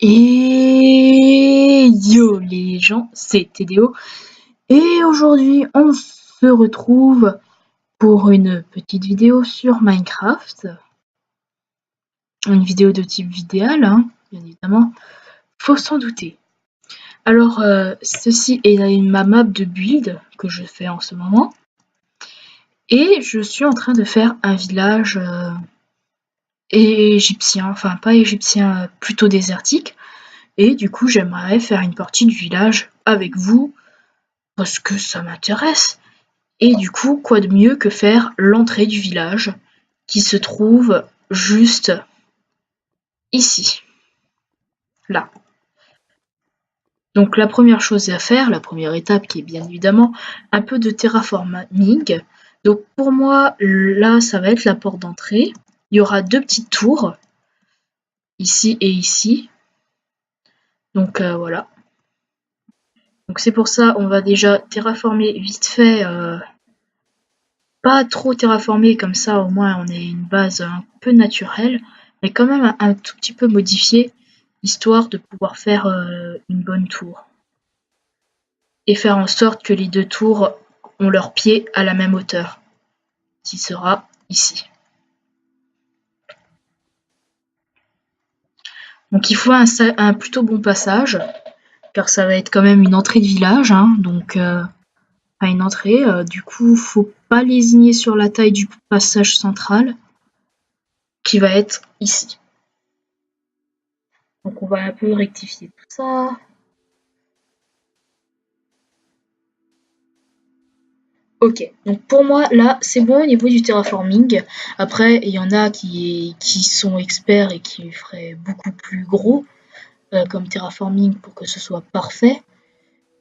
Et yo les gens, c'est Tédéo. Et aujourd'hui, on se retrouve pour une petite vidéo sur Minecraft. Une vidéo de type vidéal, hein, bien évidemment. Faut s'en douter. Alors, ceci est ma map de build que je fais en ce moment. Et je suis en train de faire un village égyptien, enfin pas égyptien, plutôt désertique. Et du coup, j'aimerais faire une partie du village avec vous, parce que ça m'intéresse. Et du coup, quoi de mieux que faire l'entrée du village, qui se trouve juste ici, là. Donc la première chose à faire, la première étape qui est bien évidemment un peu de terraforming. Donc pour moi, là, ça va être la porte d'entrée. Il y aura deux petites tours, ici et ici. Donc voilà. Donc c'est pour ça, on va déjà terraformer vite fait, pas trop terraformer, comme ça au moins on a une base un peu naturelle, mais quand même un tout petit peu modifiée, histoire de pouvoir faire une bonne tour. Et faire en sorte que les deux tours ont leurs pieds à la même hauteur, qui sera ici. Donc il faut un plutôt bon passage, car ça va être quand même une entrée de village, hein, donc à une entrée. Du coup, faut pas lésigner sur la taille du passage central, qui va être ici. Donc on va un peu rectifier tout ça. Ok, donc pour moi là c'est bon au niveau du terraforming. Après il y en a qui sont experts et qui feraient beaucoup plus gros comme terraforming pour que ce soit parfait.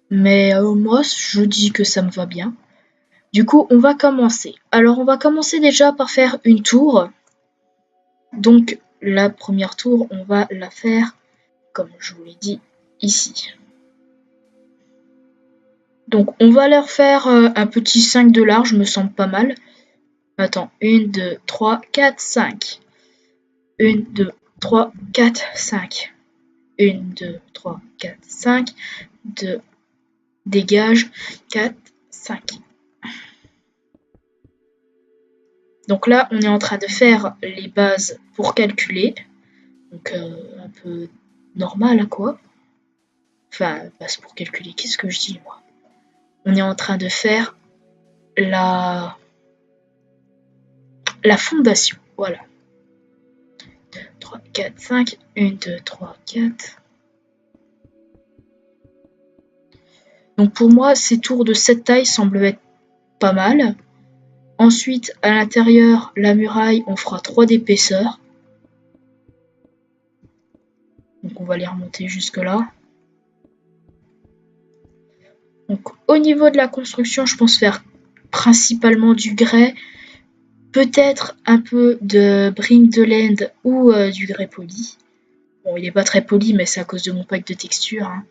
Mais moi je dis que ça me va bien. Du coup on va commencer. Alors on va commencer déjà par faire une tour. Donc la première tour on va la faire comme je vous l'ai dit ici. Donc on va leur faire un petit 5 de large, me semble pas mal. Attends, 1, 2, 3, 4, 5. 1, 2, 3, 4, 5. 1, 2, 3, 4, 5. 2, dégage, 4, 5. Donc là, on est en train de faire les bases pour calculer. Donc un peu normal, quoi. Enfin, base pour calculer, qu'est-ce que je dis, moi? On est en train de faire la fondation, voilà. 3, 4, 5, 1, 2, 3, 4. Donc pour moi, ces tours de cette taille semblent être pas mal. Ensuite, à l'intérieur, la muraille, on fera 3 d'épaisseur. Donc on va les remonter jusque là. Donc au niveau de la construction, je pense faire principalement du grès. Peut-être un peu de bring de land ou du grès poli. Bon, il n'est pas très poli, mais c'est à cause de mon pack de texture, hein.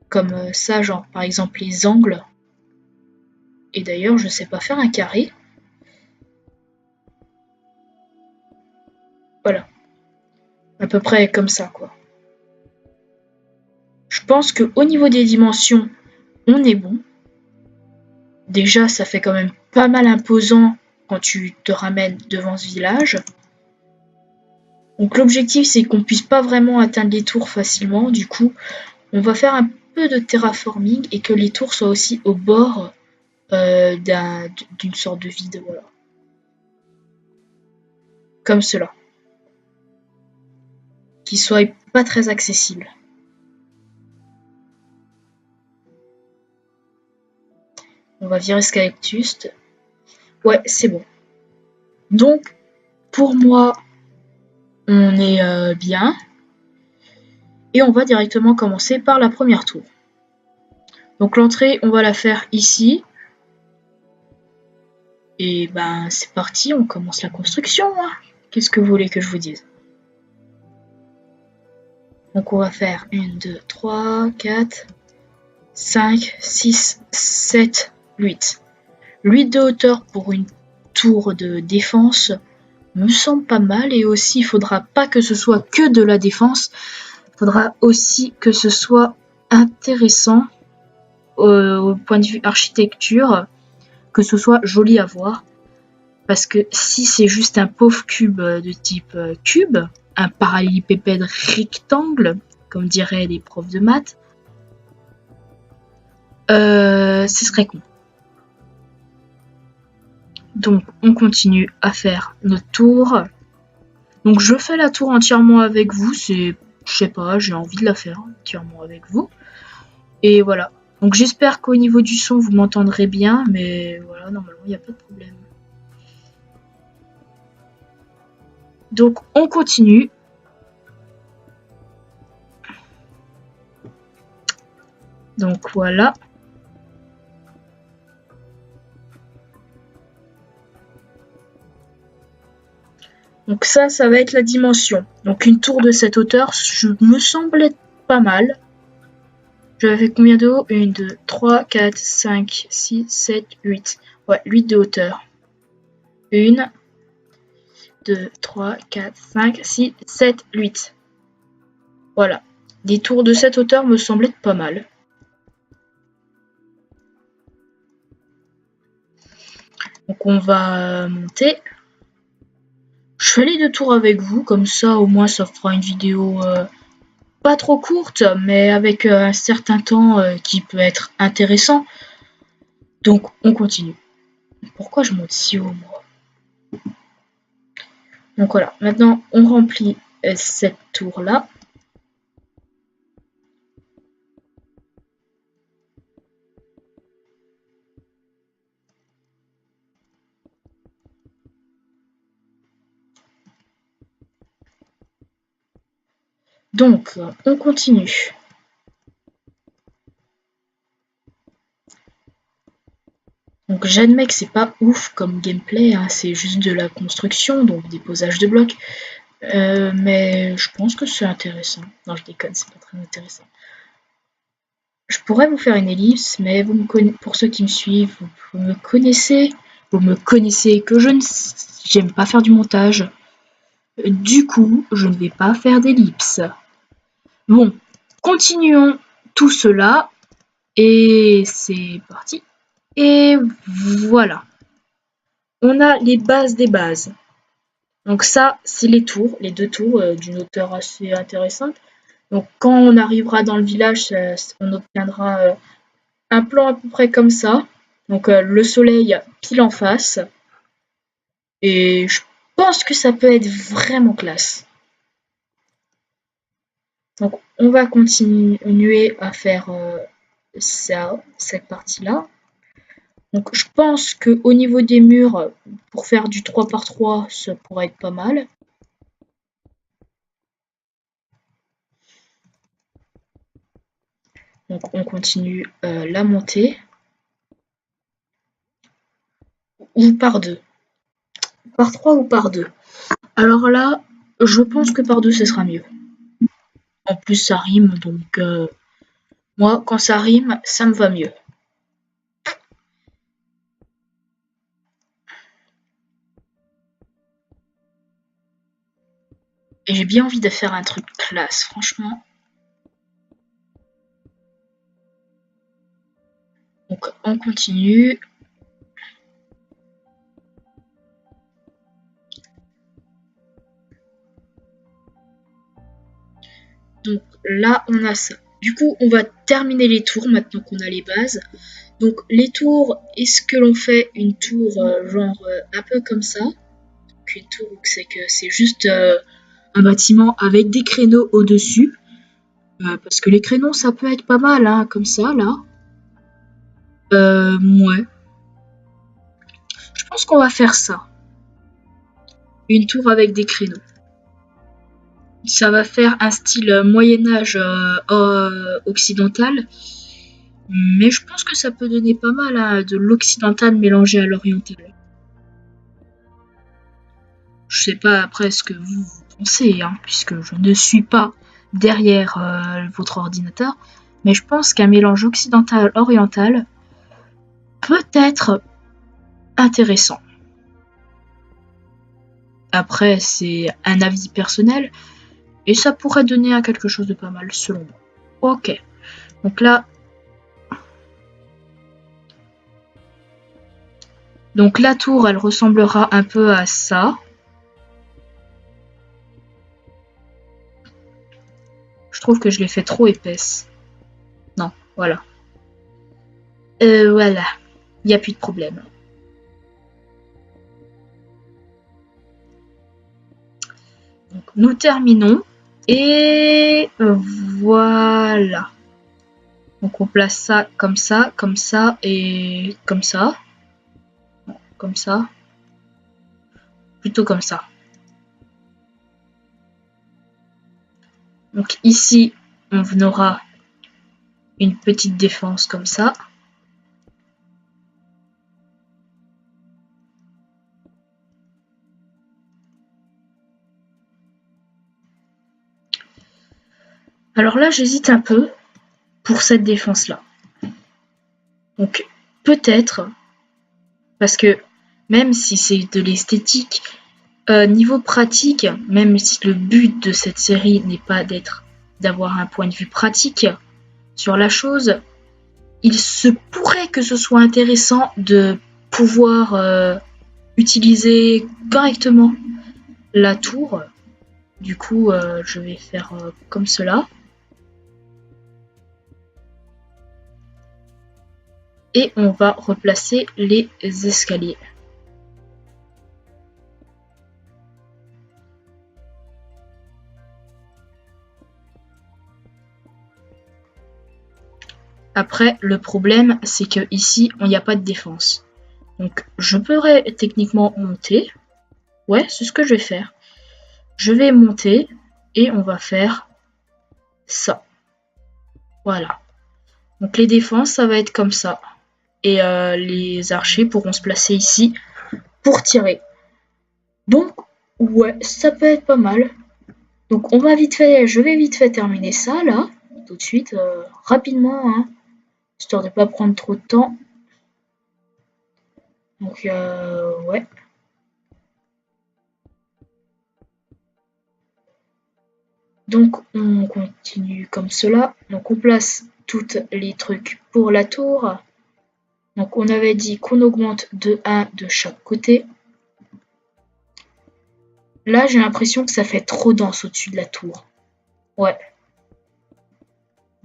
Comme ça, genre par exemple les angles. Et d'ailleurs, je sais pas faire un carré. Voilà. À peu près comme ça, quoi. Je pense qu'au niveau des dimensions, on est bon. Déjà, ça fait quand même pas mal imposant quand tu te ramènes devant ce village. Donc l'objectif, c'est qu'on puisse pas vraiment atteindre les tours facilement. Du coup, on va faire un peu de terraforming et que les tours soient aussi au bord d'une sorte de vide, voilà. Comme cela. Qui soit pas très accessible. On va virer Scalectus. Ouais, c'est bon. Donc, pour moi, on est bien. Et on va directement commencer par la première tour. Donc l'entrée, on va la faire ici. Et ben c'est parti, on commence la construction, hein. Qu'est-ce que vous voulez que je vous dise? Donc on va faire 1, 2, 3, 4, 5, 6, 7, 8. 8 de hauteur pour une tour de défense me semble pas mal. Et aussi, il faudra pas que ce soit que de la défense. Faudra aussi que ce soit intéressant au point de vue architecture, que ce soit joli à voir. Parce que si c'est juste un pauvre cube de type cube, un parallélépipède rectangle, comme diraient les profs de maths, ce serait con. Donc on continue à faire notre tour. Donc je fais la tour entièrement avec vous, je sais pas, j'ai envie de la faire entièrement avec vous. Et voilà. Donc j'espère qu'au niveau du son vous m'entendrez bien, mais voilà, normalement il n'y a pas de problème. Donc on continue. Donc voilà. Donc ça va être la dimension. Donc une tour de cette hauteur, me semble être pas mal. J'avais combien de haut? 1, 2, 3, 4, 5, 6, 7, 8. Ouais, 8 de hauteur. 1, 2, 3, 4, 5, 6, 7, 8. Voilà. Des tours de cette hauteur me semblent être pas mal. Donc on va monter. Je fais les 2 tours avec vous, comme ça au moins ça fera une vidéo pas trop courte, mais avec un certain temps qui peut être intéressant. Donc on continue. Pourquoi je monte si haut moi? Donc voilà, maintenant on remplit cette tour là. Donc on continue. Donc j'admets que c'est pas ouf comme gameplay, hein, c'est juste de la construction, donc des posages de blocs. Mais je pense que c'est intéressant. Non, je déconne, c'est pas très intéressant. Je pourrais vous faire une ellipse, mais pour ceux qui me suivent, vous me connaissez que j'aime pas faire du montage. Du coup, je ne vais pas faire d'ellipse. Bon, continuons tout cela, et c'est parti. Et voilà. On a les bases des bases. Donc ça, c'est les tours, les 2 tours d'une hauteur assez intéressante. Donc quand on arrivera dans le village, on obtiendra un plan à peu près comme ça. Donc le soleil pile en face. Et je pense que ça peut être vraiment classe. Donc on va continuer à faire cette partie-là. Donc je pense qu'au niveau des murs, pour faire du 3x3, ça pourrait être pas mal. Donc on continue la montée. Ou par 2. Par 3 ou par 2. Alors là, je pense que par 2 ce sera mieux. En plus ça rime, donc moi quand ça rime, ça me va mieux. Et j'ai bien envie de faire un truc classe, franchement. Donc on continue. Donc là on a ça. Du coup on va terminer les tours maintenant qu'on a les bases. Donc les tours, est-ce que l'on fait une tour genre un peu comme ça? Donc une tour où c'est juste un bâtiment avec des créneaux au-dessus. Parce que les créneaux ça peut être pas mal, hein, comme ça là. Ouais. Je pense qu'on va faire ça. Une tour avec des créneaux. Ça va faire un style Moyen-Âge occidental. Mais je pense que ça peut donner pas mal, hein, de l'occidental mélangé à l'oriental. Je sais pas après ce que vous pensez, hein, puisque je ne suis pas derrière votre ordinateur. Mais je pense qu'un mélange occidental-oriental peut être intéressant. Après, c'est un avis personnel. Et ça pourrait donner à quelque chose de pas mal, selon moi. Ok. Donc là... Donc la tour, elle ressemblera un peu à ça. Je trouve que je l'ai fait trop épaisse. Non, voilà. Voilà. Il n'y a plus de problème. Donc, nous terminons. Et voilà. Donc on place ça, et comme ça. Comme ça. Plutôt comme ça. Donc ici, on aura une petite défense comme ça. Alors là, j'hésite un peu pour cette défense-là. Donc peut-être, parce que même si c'est de l'esthétique, niveau pratique, même si le but de cette série n'est pas d'avoir un point de vue pratique sur la chose, il se pourrait que ce soit intéressant de pouvoir utiliser correctement la tour. Du coup, je vais faire comme cela. Et on va replacer les escaliers. Après, le problème, c'est que ici, il n'y a pas de défense. Donc, je pourrais techniquement monter. Ouais, c'est ce que je vais faire. Je vais monter et on va faire ça. Voilà. Donc, les défenses, ça va être comme ça. Et les archers pourront se placer ici pour tirer. Donc, ouais, ça peut être pas mal. Donc, je vais vite fait terminer ça, là. Tout de suite, rapidement, hein. Histoire de pas prendre trop de temps. Donc, ouais. Donc, on continue comme cela. Donc, on place tous les trucs pour la tour. Donc, on avait dit qu'on augmente de 1 de chaque côté. Là, j'ai l'impression que ça fait trop dense au-dessus de la tour. Ouais.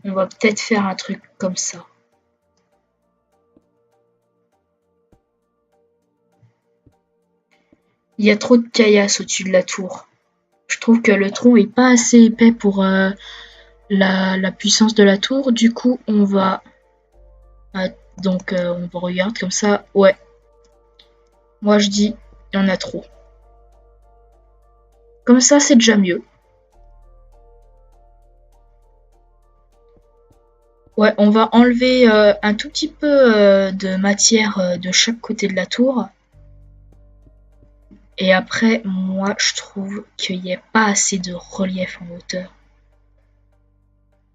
On va peut-être faire un truc comme ça. Il y a trop de caillasse au-dessus de la tour. Je trouve que le tronc est pas assez épais pour la puissance de la tour. Du coup, on va... on regarde comme ça. Ouais. Moi, je dis, il y en a trop. Comme ça, c'est déjà mieux. Ouais, on va enlever un tout petit peu de matière de chaque côté de la tour. Et après, moi, je trouve qu'il n'y a pas assez de relief en hauteur.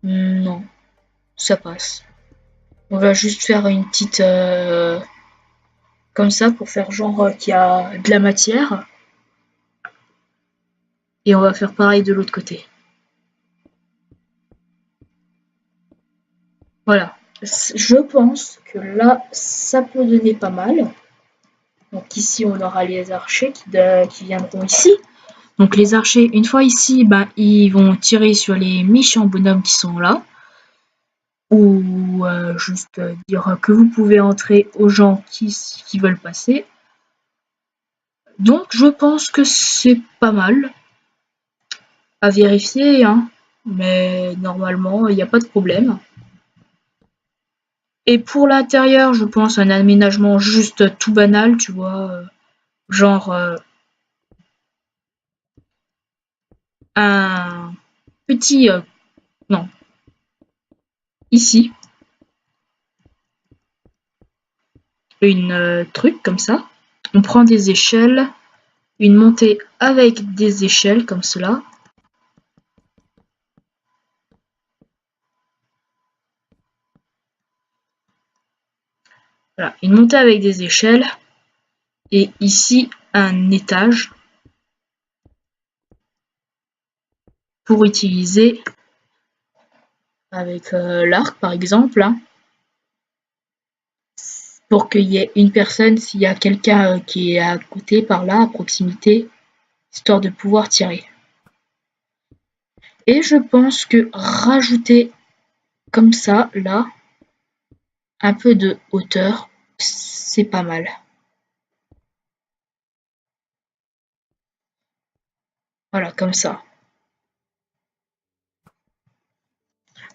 Non, ça passe. On va juste faire une petite... comme ça, pour faire genre qu'il y a de la matière. Et on va faire pareil de l'autre côté. Voilà. Je pense que là, ça peut donner pas mal. Donc ici, on aura les archers qui viendront ici. Donc les archers, une fois ici, ben, ils vont tirer sur les méchants bonhommes qui sont là. Ou juste dire que vous pouvez entrer aux gens qui veulent passer. Donc je pense que c'est pas mal. À vérifier, hein. Mais normalement, il n'y a pas de problème. Et pour l'intérieur, je pense un aménagement juste tout banal, tu vois. Genre un petit... non. Ici. Une truc comme ça. On prend des échelles. Une montée avec des échelles comme cela. Voilà, une montée avec des échelles. Et ici, un étage. pour utiliser avec l'arc par exemple, hein, pour qu'il y ait une personne, s'il y a quelqu'un qui est à côté par là, à proximité, histoire de pouvoir tirer. Et je pense que rajouter comme ça, là, un peu de hauteur, c'est pas mal. Voilà, comme ça.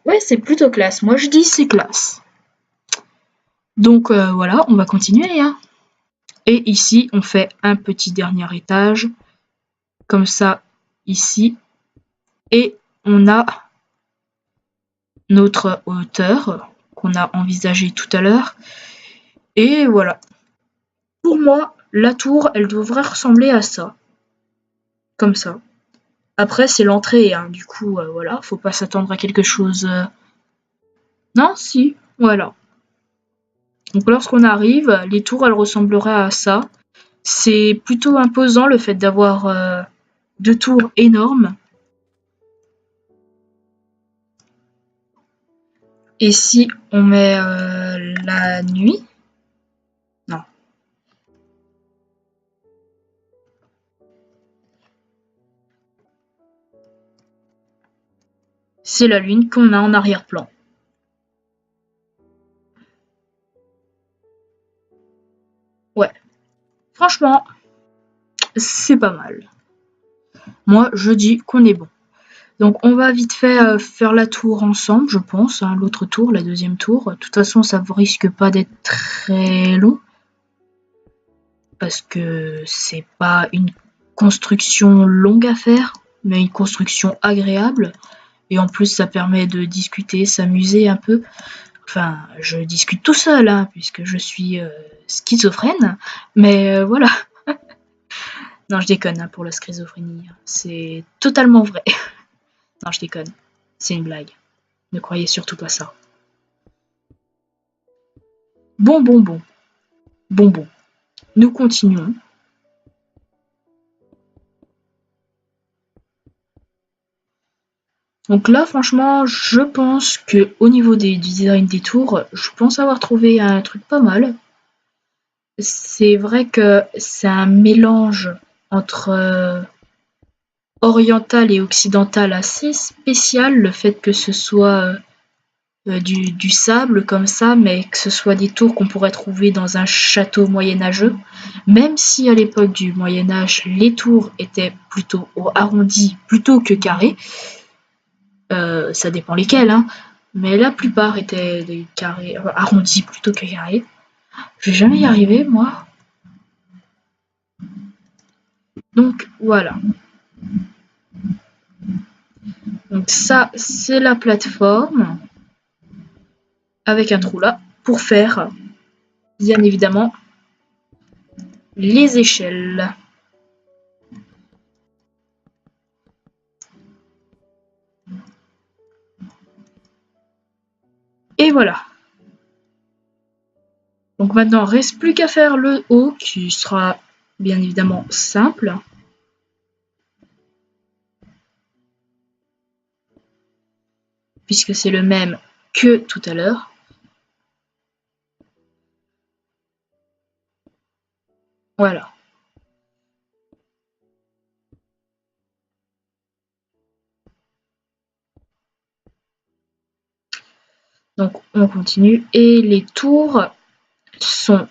Ouais, c'est plutôt classe. Moi, je dis c'est classe. Donc voilà, on va continuer, hein. Et ici, on fait un petit dernier étage, comme ça, ici. Et on a notre hauteur qu'on a envisagée tout à l'heure. Et voilà. Pour moi, la tour, elle devrait ressembler à ça. Comme ça. Après, c'est l'entrée, hein. Du coup, voilà, faut pas s'attendre à quelque chose... Non, si, voilà. Donc lorsqu'on arrive, les tours, elles ressembleraient à ça. C'est plutôt imposant le fait d'avoir 2 tours énormes. Et si on met la nuit? Non. C'est la lune qu'on a en arrière-plan. Ouais. Franchement, c'est pas mal. Moi, je dis qu'on est bon. Donc on va vite fait faire la tour ensemble, je pense, hein, l'autre tour, la deuxième tour. De toute façon, ça ne risque pas d'être très long. Parce que c'est pas une construction longue à faire, mais une construction agréable. Et en plus, ça permet de discuter, s'amuser un peu. Enfin, je discute tout seul, hein, puisque je suis schizophrène. Mais voilà. Non, je déconne hein, pour la schizophrénie. C'est totalement vrai. Non, je déconne. C'est une blague. Ne croyez surtout pas ça. Bon. Nous continuons. Donc là, franchement, je pense que au niveau du design des tours, je pense avoir trouvé un truc pas mal. C'est vrai que c'est un mélange entre oriental et occidental assez spécial, le fait que ce soit du sable comme ça, mais que ce soit des tours qu'on pourrait trouver dans un château moyenâgeux. Même si à l'époque du Moyen-Âge, les tours étaient plutôt arrondies plutôt que carrées. Ça dépend lesquels, hein. Mais la plupart étaient des carrés, arrondis plutôt que carrés. Je vais jamais y arriver, moi. Donc voilà. Donc ça, c'est la plateforme avec un trou là pour faire, bien évidemment, les échelles. Et voilà. Donc maintenant, reste plus qu'à faire le haut qui sera bien évidemment simple. Puisque c'est le même que tout à l'heure. Voilà. Donc on continue. Et les tours sont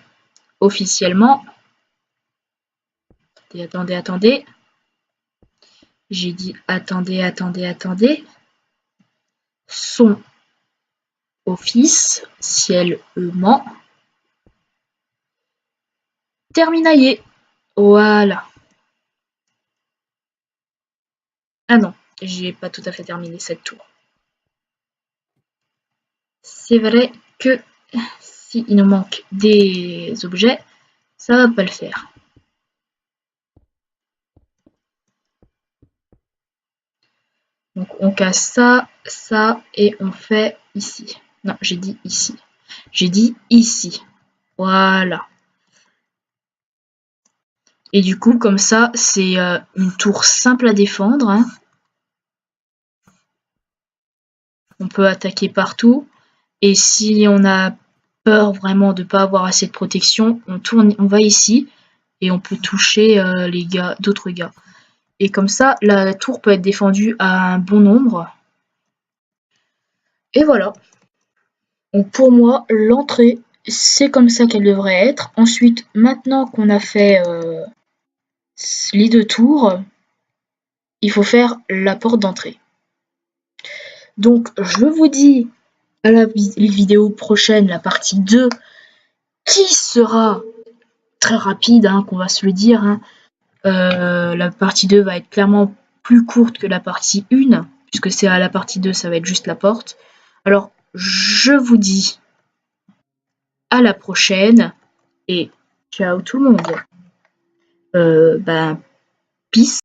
officiellement... Attendez. J'ai dit attendez. Sont officiellement terminaillé. Voilà. Ah non, j'ai pas tout à fait terminé cette tour. C'est vrai que s'il nous manque des objets, ça va pas le faire. Donc on casse ça et on fait ici. Non, j'ai dit ici. J'ai dit ici. Voilà. Et du coup, comme ça, c'est une tour simple à défendre. Hein. on peut attaquer partout. Et si on a peur vraiment de pas avoir assez de protection, on va ici et on peut toucher les gars, d'autres gars. Et comme ça, la tour peut être défendue à un bon nombre. Et voilà. Donc pour moi, l'entrée, c'est comme ça qu'elle devrait être. Ensuite, maintenant qu'on a fait les 2 tours, il faut faire la porte d'entrée. Donc je vous dis à la vidéo prochaine, la partie 2, qui sera très rapide, hein, qu'on va se le dire. Hein. La partie 2 va être clairement plus courte que la partie 1, puisque c'est à la partie 2, ça va être juste la porte. Alors, je vous dis à la prochaine et ciao tout le monde. Peace.